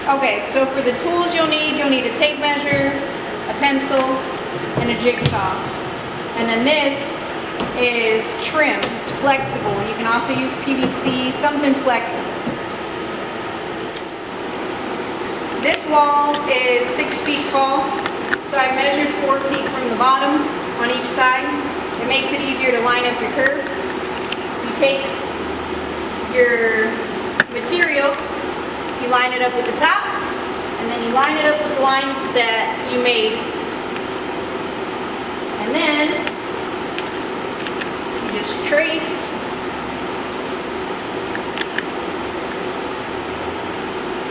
Okay, so for the tools you'll need a tape measure, a pencil, and a jigsaw. And then this is trim. It's flexible. You can also use PVC, something flexible. This wall is 6 feet tall, so I measured 4 feet from the bottom on each side. It makes it easier to line up your curve. You take your material, you line it up with the top, and then you line it up with the lines that you made. And then you just trace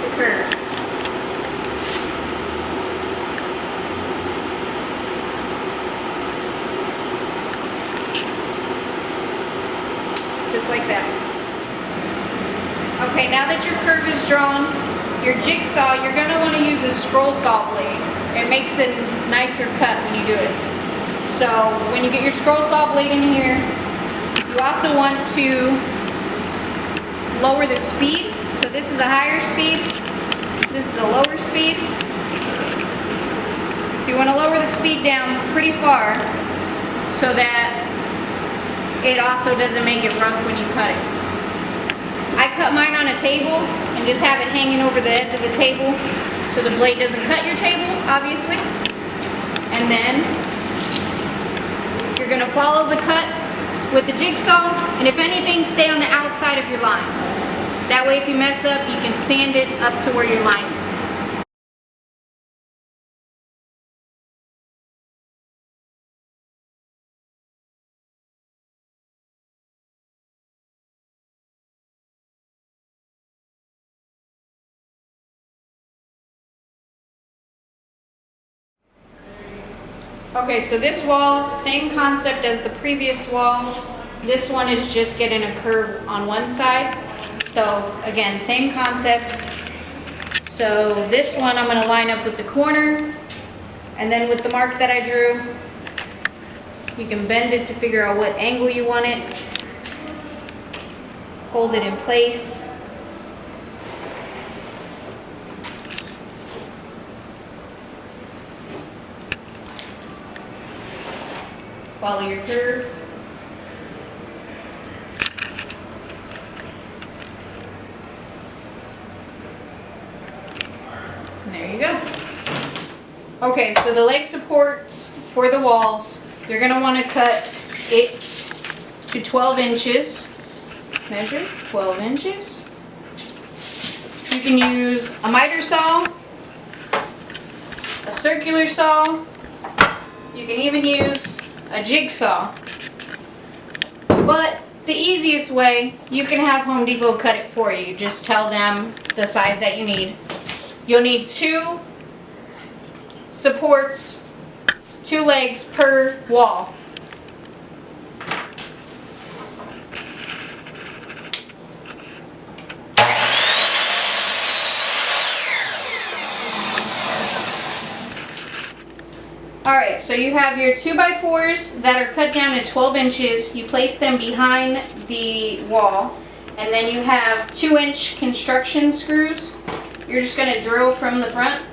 the curve. Just like that. Okay, now that your curve is drawn, your jigsaw, you're going to want to use a scroll saw blade. It makes a nicer cut when you do it. So when you get your scroll saw blade in here, you also want to lower the speed. So this is a higher speed, this is a lower speed. So you want to lower the speed down pretty far so that it also doesn't make it rough when you cut it. I cut mine on a table and just have it hanging over the edge of the table so the blade doesn't cut your table, obviously. And then you're going to follow the cut with the jigsaw, and if anything, stay on the outside of your line. That way if you mess up, you can sand it up to where your line is. Okay, so this wall, same concept as the previous wall. This one is just getting a curve on one side. So again, same concept. So this one I'm going to line up with the corner, and then with the mark that I drew, you can bend it to figure out what angle you want it. Hold it in place. Follow your curve. And there you go. Okay, so the leg supports for the walls, you're going to want to cut it to 12 inches. Measure 12 inches. You can use a miter saw, a circular saw. You can even use a jigsaw. But the easiest way, you can have Home Depot cut it for you. Just tell them the size that you need. You'll need 2 supports, 2 legs per wall. Alright, so you have your 2x4s that are cut down to 12 inches. You place them behind the wall. And then you have 2-inch construction screws. You're just going to drill from the front.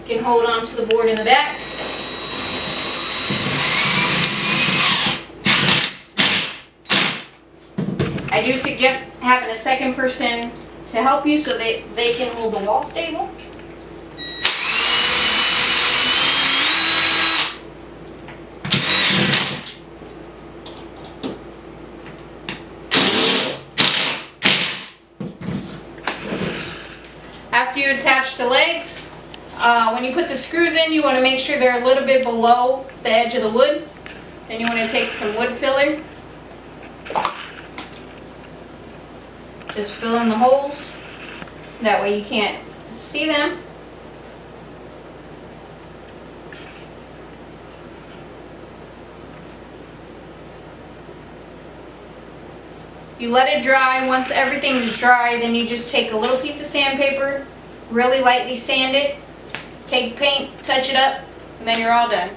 You can hold on to the board in the back. I do suggest having a second person to help you so they can hold the wall stable. After you attach the legs, when you put the screws in, you want to make sure they're a little bit below the edge of the wood. Then you want to take some wood filler. Just fill in the holes. That way you can't see them. You let it dry. Once everything's dry, then you just take a little piece of sandpaper, really lightly sand it, take paint, touch it up, and then you're all done.